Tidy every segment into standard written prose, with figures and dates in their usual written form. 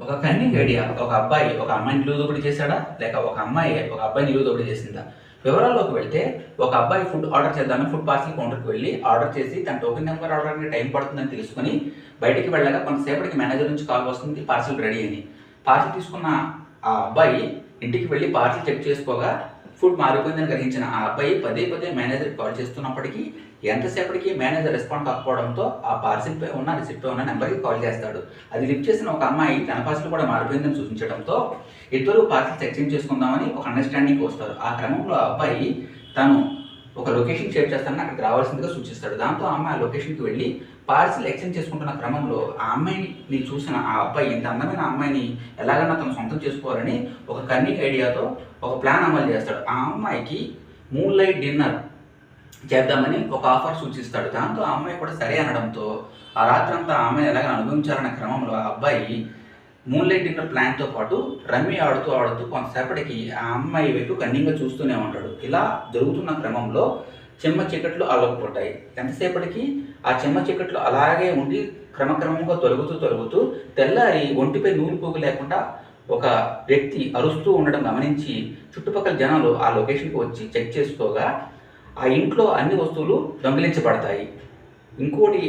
ఒక cunning idea. ఒక అబ్బాయి ఒక అమ్మాయిని నిలువు దోపిడీ చేశాడా? లేక ఒక అమ్మాయి ఒక అబ్బాయిని నిలువు దోపిడీ చేసిందా? వివరాల్లోకి వెళ్తే ఒక అబ్బాయి ఫుడ్ ఆర్డర్ చేద్దామని ఫుడ్ పార్సల్ కౌంటర్‌కి వెళ్లి ఆర్డర్ చేసి తన టోకెన్ నెంబర్ అడగడానికి టైం పడుతుందని తెలుసుకొని బయటికి వెళ్ళగా కొంతసేపటికి మేనేజర్ నుంచి కాల్ వస్తుంది పార్సల్ రెడీ అని. పార్సల్ తీసుకున్న ఆ అబ్బాయి ఇంటికి వెళ్లి పార్సల్ చెక్ చేసుకోగా ఫుడ్ మారిపోయిందని గ్రహించిన ఆ అబ్బాయి పదే పదే మేనేజర్‌కి కాల్ చేస్తున్నప్పటికీ ఎంతసేపటికి మేనేజర్ రెస్పాండ్ కాకపోవడంతో ఆ పార్సిల్‌పై ఉన్న రిసిప్ట్‌పై ఉన్న నెంబర్‌కి కాల్ చేస్తాడు. అది లిఫ్ట్ చేసిన ఒక అమ్మాయి తన పార్సిల్ కూడా మారిపోయిందని సూచించడంతో ఇద్దరు పార్సిల్స్ ఎక్స్చేంజ్ చేసుకుందామని ఒక అండర్‌స్టాండింగ్‌కి వస్తారు. ఆ క్రమంలో ఆ అబ్బాయి తను ఒక లొకేషన్ షేర్ చేస్తానని అక్కడికి రావాల్సిందిగా సూచిస్తాడు. దాంతో ఆ అమ్మాయి ఆ లొకేషన్‌కి వెళ్ళి పార్సిల్ ఎక్స్చేంజ్ చేసుకుంటున్న క్రమంలో ఆ అమ్మాయిని చూసిన ఆ అబ్బాయి ఇంత అందమైన అమ్మాయిని ఎలాగైనా తను సొంతం చేసుకోవాలని ఒక కన్నింగ్ ఐడియాతో ఒక ప్లాన్ అమలు చేస్తాడు. ఆ అమ్మాయికి మూన్ లైట్ డిన్నర్ చేద్దామని ఒక ఆఫర్ సూచిస్తాడు. దాంతో ఆ అమ్మాయి కూడా సరే అనడంతో ఆ రాత్రంతా ఆ అమ్మాయిని ఎలాగ అనుభవించాలన్న క్రమంలో ఆ అబ్బాయి మూన్ లైట్ డిన్నర్ ప్లాన్‌తో పాటు రమ్మీ ఆడుతూ ఆడుతూ కొంతసేపటికి ఆ అమ్మాయి వైపు కన్నింగ్‌గా చూస్తూనే ఉంటాడు. ఇలా జరుగుతున్న క్రమంలో చెమ్మ చీకట్లు అలవపుకుంటాయి. ఎంతసేపటికి ఆ చెమ్మ చీకట్లు అలాగే ఉండి క్రమక్రమంగా తొలగుతూ తెల్లారి ఒంటిపై నూలు పోగు లేకుండా ఒక వ్యక్తి అరుస్తూ ఉండడం గమనించి చుట్టుపక్కల జనాలు ఆ లొకేషన్‌కి వచ్చి చెక్ చేసుకోగా ఆ ఇంట్లో అన్ని వస్తువులు దొంగిలించబడతాయి. ఇంకోటి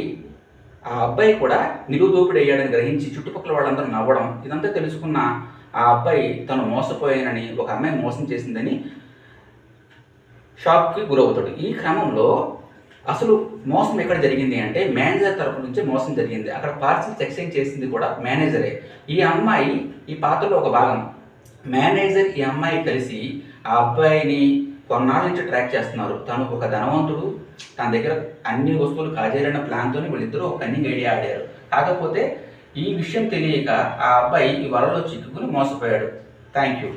ఆ అబ్బాయి కూడా నిలువు దోపిడీ అయ్యాడని గ్రహించి చుట్టుపక్కల వాళ్ళందరూ నవ్వడం ఇదంతా తెలుసుకున్న ఆ అబ్బాయి తను మోసపోయానని ఒక అమ్మాయి మోసం చేసిందని షాక్‌కి గురవుతాడు. ఈ క్రమంలో అసలు మోసం ఎక్కడ జరిగింది అంటే మేనేజర్ తరపు నుంచే మోసం జరిగింది. అక్కడ పార్సిల్స్ ఎక్స్చేంజ్ చేసింది కూడా మేనేజరే. ఈ అమ్మాయి ఈ పాత్రలో ఒక భాగం. మేనేజర్ ఈ అమ్మాయి కలిసి ఆ అబ్బాయిని కొన్నాళ్ళ నుంచి ట్రాక్ చేస్తున్నారు. తను ఒక ధనవంతుడు, తన దగ్గర అన్ని వస్తువులు కాజేయాలన్న ప్లాన్‌తోని వీళ్ళిద్దరూ ఒక కన్నింగ్ ఐడియా ఆడారు. కాకపోతే ఈ విషయం తెలియక ఆ అబ్బాయి ఈ వలలో చిక్కుకొని మోసపోయాడు. Thank you.